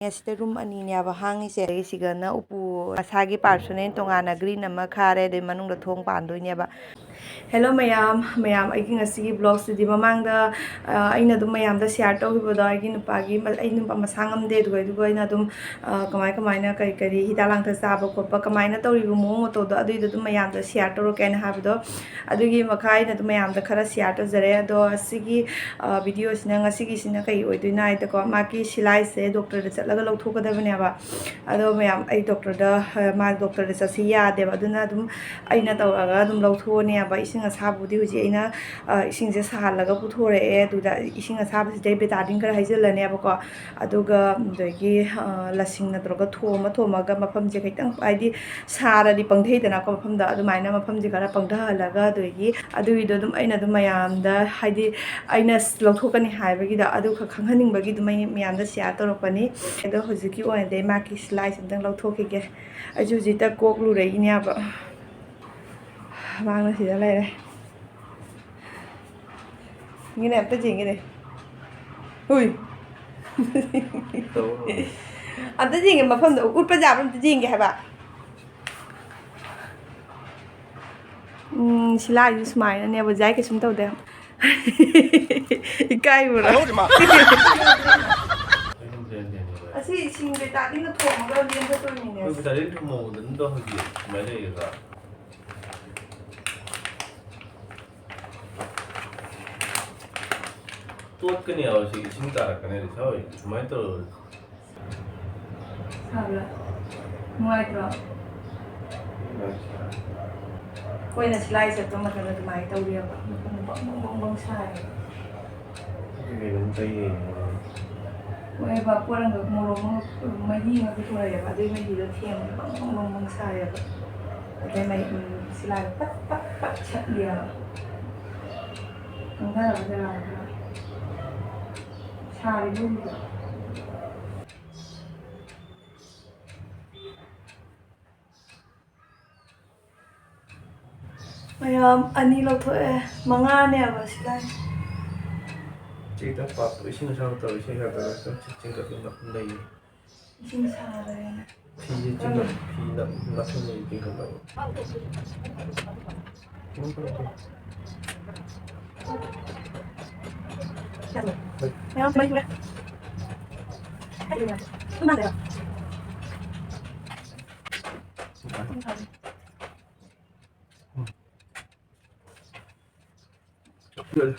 Este room aniniaba hangi se sigana upu asagi personen tongana green ama khare de manungda thong pandoineba. Hello mayam I think asigi vlogs di mamangda aina dum mayam da share tawhiboda agi nupagi aina masangam de dugai aina dum kamai na kai hidalang tha saba kopa kamai na tawribu mo to da adu dum mayam da share tawro ken habdo adugi makai na dum mayam da khara share to zare do asigi video sina ngasigi sina kai oiduina ita ko maki silai se doctor da chatlaga lawthokadabane ba ado mayam ai doctor da ma doctor da chasi yade ba aduna dum aina tawraga dum lawthone ba ising asabudi huji aina ising je sahalaga puthore e duda ising asabasi dai betadin kar haijelane ba ko aduga dogi lasing na troga thoma ga mafam je kaitang aidi sara di pangthei dana ko mafam da adumaina mafam je kara pangtha halaga dogi adui do dum aina dum mayam da haidi aina lawthokani haibagi da adu khanghaning bagi dum mayam da share torokani edo hujiki oin dai maki slice dang lawthokige aju jita koklu rei nya ba mang sida lai như này tới gì cái này ui anh tới gì mà phân độ út bây giờ anh tới gì cái hả bạn xin lỗi như smile anh em vừa giải cái chúng tôi đây cay rồi đó xin xin người ta đi nó thổi một cái liên cho tôi nhìn này người ta đến mù đến đó hơi gì mấy đây rồi tốt cái nhiều thì chính ta cái này thôi mấy từ sao rồi ngoài rồi quay là slide sẽ có mặt là máy tàu điệp bông sai cái này mình tay quay vào qua đang được một mấy gì mà cái chỗ này ở đây mấy gì đó thêm bông sai rồi cái này slide bắt chặt điệp không thấy là cái nào sai luôn rồi mayam ani lo thoe manga ne aba silai chỉ ta phát với sinh sao tới sinh ra tới chính cái ngập này sinh sa rồi thì chính là khi ngập này thì không phải mayam mấy người không mang được Good.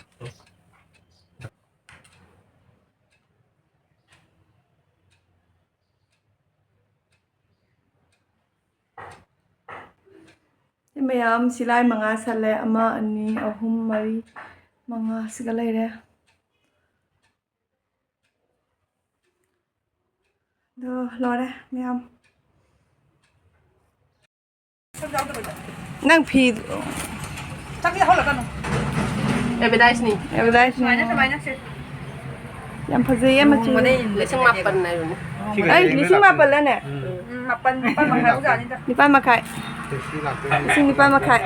mayam silai manga sale ama ani ahum mari manga sigalai re do lo re mayam nang phi chắc cái là con Everdice ni. Everdice ni. Yang phazai em chu. Lisang mapan na yun. Ay, lisang mapan la ne. Mapan makai udah ni. Lipan makai. Lisang lipan makai.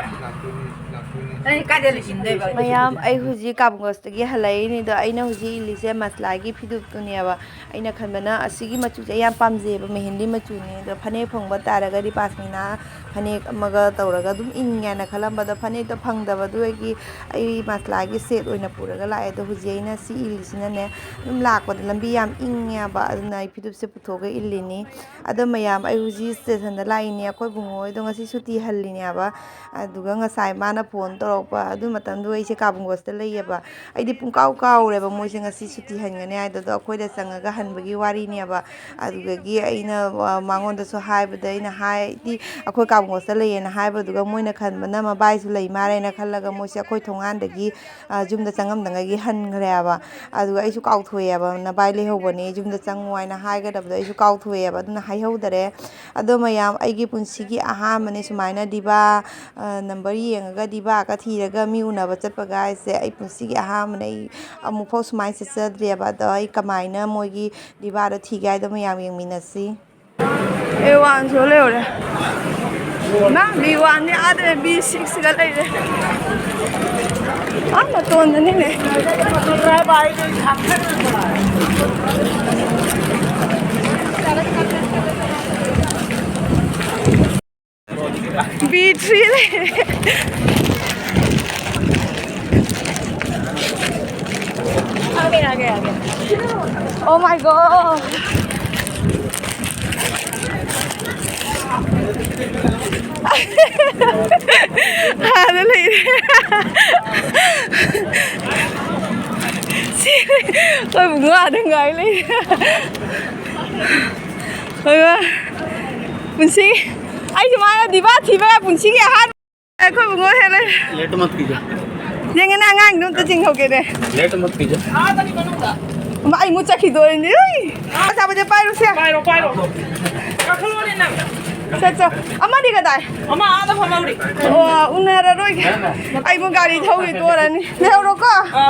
Ay, kada lising deh. Mayam ay huji kabungos tagi halai ni do aina huji ilise maslagi phidup tunia ba aina khanbana asigi machu ayam pamje ba mehendi machu ni do phane phongba taraga ri pasmina phane amaga tawraga dum inga na khalamba da phane to phangda ba du gi ai maslagi set oina puraga la do huji aina si ilisina ne dum lakwa lambi yam inga ba aduna ai phidup se puthoga illini ado mayam ai huji station da lai ni akoi bungoi do ngasi suti hallini aba aduga ngasai mana phone to pa adu matam du aise kabungos ta leyaba aidi pungkaw reba moise ngasi suti hangane ai do akoi da sangaga hanbagi wari ni aba aduga gi aina mangon da so haibada ina hai di akoi kabungos ta leyena haibadu ga moina khanbana mabai su lei mare na khallaga moise akoi thongan dagi jumda changam danga gi hangre aba aduga aisu kauthoe aba na bai le hobani jumda changwai na haiga dabda aisu kauthoe aba aduna haihodare ado mayam aigi punsigi aha mane sumaina diba number yengaga diba ka thiraga mi unaba chatpaga aise ai punsigi aha mane amufo sumai se chadreba da ai kamaina moigi diba da thigai da mayam yengminasi A1 so leore na B1 ni ade B6 ga leire ama ton ni ne drive ai E3 เลยโอ้ my god หาอะไรtôi cũng ngờ được người lên rồi mà bún xí anh thì mà đi bắt thì về bún xí kia hát em không ngồi hết lên late मत कीजिए nhưng cái nào ngang đúng tôi chỉnh hậu kia này late मत कीजिए mà anh muốn chắc khi tôi đi sao bây giờ bay luôn xe Bay rồi. Các thứ đi nào. 됐어 엄마 니가 나 엄마 아다 봐봐 우리. 오늘은 이렇게 아이 뭔 가리 저기 또라니 내가 그럴까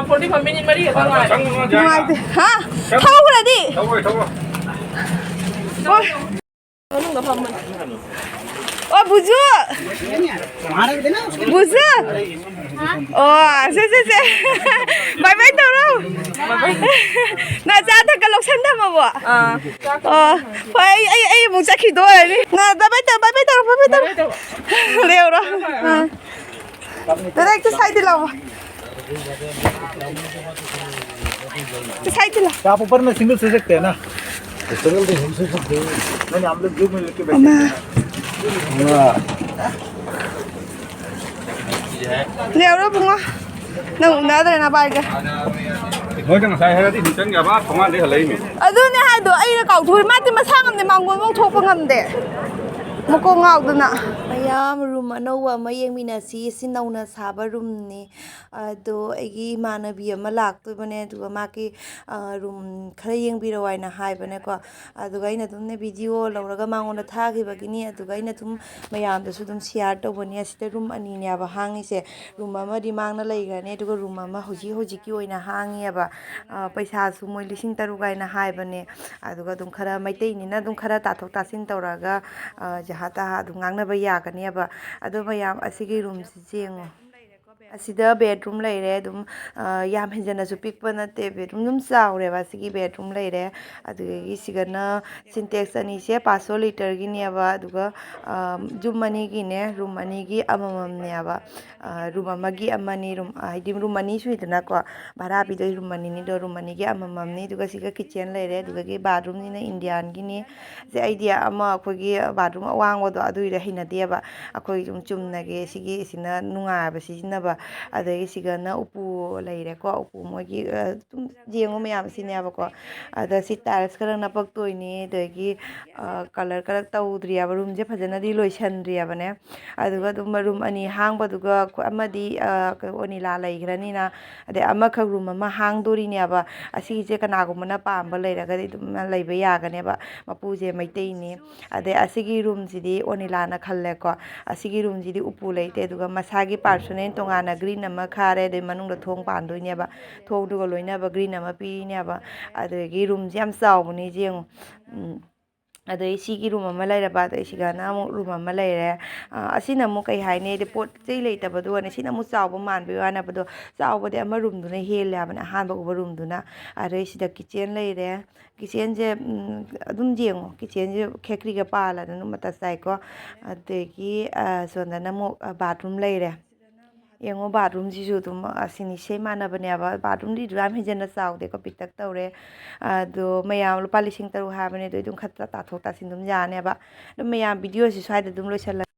볼디 반민이 말이야. 정말. 정말 하 타고 그래디 너는 거 반민. 무슨 무슨 세세세 바이바이 떠로 나 자다 갈록 산다 뭐 ai muốn chắc khi tôi này nè bye bye tao liều đó tới đây cứ say thì lòng cứ say thì lòng आप ऊपर में single सो सकते हैं ना single तो हम सो सकते हैं नहीं हम लोग ग्रुप में लेके बैठे liều đó bung á nấu nấu đây là bài kìa mới chẳng sai hay thì chân cả bác không ăn đi hả lấy mình ꯑꯗꯨꯅꯦ ꯍꯥꯏꯗꯣ ꯑꯩꯅ ꯀꯥꯎꯊꯣꯛꯏ ꯃꯥꯗꯤ ꯃꯁꯥ ꯉꯝꯗꯦ ꯃꯥꯡꯒꯣꯟ ꯐꯥꯎ ꯊꯣꯛꯄ ꯉꯝꯗꯦ ꯃꯀꯣꯡ ꯉꯥꯎꯗꯅ ꯃꯌꯥꯝ ꯔꯨꯝ ꯑꯅꯧꯕ ꯑꯃ ꯌꯦꯡꯃꯤꯟꯅꯁꯤ ꯁꯤ ꯅꯧꯅ ꯁꯥꯕ ꯔꯨꯝꯅꯤ ꯑꯗꯣ ꯑꯩꯒꯤ ꯏꯃꯥꯟꯅꯕꯤ ꯑꯃ ꯂꯥꯛꯇꯣꯏꯕꯅꯦ ꯑꯗꯨꯒ ꯃꯥꯒꯤ ꯔꯨꯝ ꯈꯔ ꯌꯦꯡꯕꯤꯔꯣ ꯍꯥꯏꯅ ꯍꯥꯏꯕꯅꯦꯀꯣ ꯑꯗꯨꯒ ꯑꯩꯅ ꯑꯗꯨꯝ ꯚꯤꯗꯤꯑꯣ ꯂꯧꯔꯒ ꯃꯉꯣꯟꯗ ꯊꯥꯈꯤꯕꯒꯤꯅꯤ ꯑꯗꯨꯒ ꯑꯩꯅ ꯑꯗꯨꯝ ꯃꯌꯥꯝꯗꯁꯨ ꯑꯗꯨꯝ ꯁꯤꯌꯥꯔ ꯇꯧꯕꯅꯤ ꯑꯁꯤꯗ ꯔꯨꯝ ꯑꯅꯤꯅꯦꯕ ꯍꯥꯡꯉꯤꯁꯦ ꯔꯨꯝ ꯑꯃꯗꯤ ꯃꯥꯡꯅ ꯂꯩꯈ꯭ꯔꯅꯤ ꯑꯗꯨꯒ ꯔꯨꯝ ꯑꯃ ꯍꯧꯖꯤꯛꯀꯤ ꯑꯣꯏꯅ ꯍꯥꯡꯉꯤꯑꯕ ꯄꯩꯁꯥꯁꯨ ꯃꯣꯏ 3,000 ꯍꯥꯏꯅ ꯍꯥꯏꯕꯅꯦ ꯑꯗꯨꯒ ꯑꯗꯨꯝ ꯈꯔ ꯃꯩꯇꯩꯅꯤꯅ ꯑꯗꯨꯝ ꯈꯔ ꯇꯥꯊꯣꯛ ꯇꯥꯁꯤꯟ ꯇꯧꯔꯒ ꯖꯍꯥ ꯇꯍꯥ ꯑꯗꯨꯝ ꯉꯥꯡꯅꯕ ꯌꯥꯒꯅꯦꯕ ꯑꯗꯣ ꯃꯌꯥꯝ ꯑꯁꯤꯒꯤ ꯔꯨꯝꯁꯤ ꯌꯦꯡꯉꯣ ꯑꯁꯤꯗ ꯕꯦꯗꯔꯨꯝ ꯂꯩꯔꯦ ꯑꯗꯨꯝ ꯌꯥꯝ ꯍꯦꯟꯖꯟꯅꯁꯨ ꯄꯤꯛꯄ ꯅꯠꯇꯦ ꯕꯦꯗꯔꯨꯝ ꯑꯗꯨꯝ ꯆꯥꯎꯔꯦꯕ ꯑꯁꯤꯒꯤ ꯕꯦꯗꯔꯨꯝ ꯂꯩꯔꯦ ꯑꯗꯨꯗꯒꯤ ꯁꯤꯒꯅ ꯁꯤꯟꯇꯦꯛꯁ ꯑꯅꯤꯁꯦ 500 ꯂꯤꯇꯔꯒꯤꯅꯦꯕ ꯑꯗꯨꯒ ꯖꯨꯝ ꯑꯅꯤꯒꯤꯅꯦ ꯔꯨꯝ ꯑꯅꯤꯒꯤ ꯑꯃꯃꯝꯅꯦꯕ ꯔꯨꯝ ꯑꯃꯒꯤ ꯑꯃꯅꯤ ꯔꯨꯝ ꯍꯥꯏꯗꯤ ꯔꯨꯝ ꯑꯅꯤ ꯁꯨꯏꯗꯅꯀꯣ ꯚꯔꯥ ꯄꯤꯗꯣꯏ ꯔꯨꯝ ꯑꯅꯤꯅꯤꯗꯣ ꯔꯨꯝ ꯑꯅꯤꯒꯤ ꯑꯃꯃꯝꯅꯤ ꯑꯗꯨꯒ ꯁꯤꯒ ꯀꯤꯠꯆꯦꯟ ꯂꯩꯔꯦ ꯑꯗꯨꯗꯒꯤ ꯕꯥꯠꯔꯨꯝꯅꯤꯅ ꯏꯟꯗꯤꯌꯥꯟꯒꯤꯅꯤ ꯁꯤ ꯑꯩꯗꯤ ꯑꯃ ꯑꯩꯈꯣꯏꯒꯤ ꯕꯥꯠꯔꯨꯝ ꯑꯋꯥꯡꯕꯗꯣ ꯑꯗꯨꯏꯗ ꯍꯩꯅꯗꯦꯕ ꯑꯩꯈꯣꯏ ꯁꯨꯝ ꯆꯨꯝꯅꯒꯤ ꯁꯤꯒꯤꯁꯤꯅ ꯅꯨꯡꯉꯥꯏꯕ ꯁꯤꯖꯤꯟꯅꯕ ꯑꯗꯒꯤ ꯁꯤꯒꯅ ꯎꯄꯨ ꯂꯩꯔꯦꯀꯣ ꯎꯄꯨ ꯃꯣꯏꯒꯤ ꯑꯗꯨꯝ ꯌꯦꯡꯉꯨ ꯃꯌꯥꯝ ꯁꯤꯅꯦꯕꯀꯣ ꯑꯗ ꯁꯤ ꯇꯥꯏꯜꯁ ꯈꯔ ꯅꯞꯄꯛꯇꯣꯏꯅꯤ ꯑꯗꯒꯤ ꯀꯂꯔ ꯇꯧꯗ꯭ꯔꯤꯑꯕ ꯔꯨꯝꯁꯦ ꯐꯖꯅꯗꯤ ꯂꯣꯏꯁꯟꯗ꯭ꯔꯤꯑꯕꯅꯦ ꯑꯗꯨꯒ ꯑꯗꯨꯝ ꯔꯨꯝ ꯑꯅꯤ ꯍꯥꯡꯕꯗꯨꯒ ꯑꯃꯗꯤ ꯑꯣꯅꯤꯂꯥ ꯂꯩꯈ꯭ꯔꯅꯤꯅ ꯑꯗꯩ ꯑꯃꯈꯛ ꯔꯨꯝ ꯑꯃ ꯍꯥꯡꯗꯣꯔꯤꯅꯦꯕ ꯑꯁꯤꯒꯤꯁꯦ ꯀꯅꯥꯒꯨꯝꯕꯅ ꯄꯥꯝꯕ ꯂꯩꯔꯒꯗꯤ ꯑꯗꯨꯝ ꯂꯩꯕ ꯌꯥꯒꯅꯦꯕ ꯃꯄꯨꯁꯦ ꯃꯩꯇꯩꯅꯤ ꯑꯗꯩ ꯑꯁꯤꯒꯤ ꯔꯨꯝꯁꯤꯗꯤ ꯑꯣꯅꯤꯂꯥꯅ ꯈꯜꯂꯦꯀꯣ ꯑꯁꯤꯒꯤ ꯔꯨꯝꯁꯤꯗꯤ ꯎꯄꯨ ꯂꯩꯇꯦ ꯑꯗꯨꯒ ꯃꯁꯥꯒꯤ ꯄꯥꯔꯁꯣꯅꯦꯜ ꯇꯣꯉꯥꯟꯅ ꯒ꯭ꯔꯤꯟ ꯑꯃ ꯈꯥꯔꯦ ꯑꯗꯩ ꯃꯅꯨꯡꯗ ꯊꯣꯡ ꯄꯥꯟꯗꯣꯏꯅꯦꯕ ꯊꯣꯡꯗꯨꯒ ꯂꯣꯏꯅꯕ ꯒ꯭ꯔꯤꯟ ꯑꯃ ꯄꯤꯔꯤꯅꯦꯕ ꯑꯗꯒꯤ ꯔꯨꯝꯁꯦ ꯌꯥꯝ ꯆꯥꯎꯕꯅꯤ ꯌꯦꯡꯉꯨ ꯑꯗꯩ ꯁꯤꯒꯤ ꯔꯨꯝ ꯑꯃ ꯂꯩꯔꯕ ꯑꯗꯩ ꯁꯤꯒꯅ ꯑꯃꯨꯛ ꯔꯨꯝ ꯑꯃ ꯂꯩꯔꯦ ꯑꯁꯤꯅ ꯑꯃꯨꯛ ꯀꯩ ꯍꯥꯏꯅꯤ ꯍꯥꯏꯗꯤ ꯄꯣꯠ ꯆꯩ ꯂꯩꯇꯕꯗꯨꯒꯅꯦ ꯁꯤꯅ ꯑꯃꯨꯛ ꯆꯥꯎꯕ ꯃꯥꯟꯕꯒꯤ ꯋꯥꯅꯦꯕꯗꯣ ꯆꯥꯎꯕꯗꯤ ꯑꯃ ꯔꯨꯝꯗꯨꯅ ꯍꯦꯜꯂꯦ ꯍꯥꯏꯕꯅꯦ ꯑꯍꯥꯟꯕ ꯎꯕ ꯔꯨꯝꯗꯨꯅ ꯑꯗꯩ ꯁꯤꯗ ꯀꯤꯠꯆꯦꯟ ꯂꯩꯔꯦ ꯀꯤꯠꯆꯦꯟꯁꯦ ꯑꯗꯨꯝ ꯌꯦꯡꯉꯣ ꯀꯤꯠꯆꯦꯟꯁꯦ ꯈꯦꯀ꯭ꯔꯤꯒ ꯄꯥꯜꯂꯗꯅ ꯃꯇꯥ ꯆꯥꯏꯀꯣ ꯑꯗꯒꯤ ꯁꯣꯝꯗꯅ ꯑꯃꯨꯛ ꯕꯥꯠꯔꯨꯝ ꯂꯩꯔꯦ ꯌꯦꯡꯉꯣ ꯕꯥꯠꯔꯨꯝꯁꯤꯁꯨ ꯑꯗꯨꯝ ꯑꯁꯤꯅꯤ ꯁꯦꯝ ꯃꯥꯟꯅꯕꯅꯦꯕ ꯕꯥꯠꯔꯨꯝꯗꯤ ꯌꯥꯝ ꯍꯦꯟꯖꯟꯅ ꯆꯥꯎꯗꯦꯀꯣ ꯄꯤꯛꯇꯛ ꯇꯧꯔꯦ ꯑꯗꯣ ꯃꯌꯥꯝ ꯂꯨꯄꯥ 3,000 ꯍꯥꯏꯕꯅꯦ ꯑꯗꯨ ꯑꯗꯨꯝ ꯈꯔ ꯇꯥꯊꯣꯛ ꯇꯥꯁꯤꯟ ꯑꯗꯨꯝ ꯌꯥꯅꯦꯕ ꯑꯗꯨꯝ ꯃꯌꯥꯝ ꯚꯤꯗꯤꯑꯣꯁꯤ ꯁ꯭ꯋꯥꯏꯗ ꯑꯗꯨꯝ ꯂꯣꯏꯁꯜꯂꯦ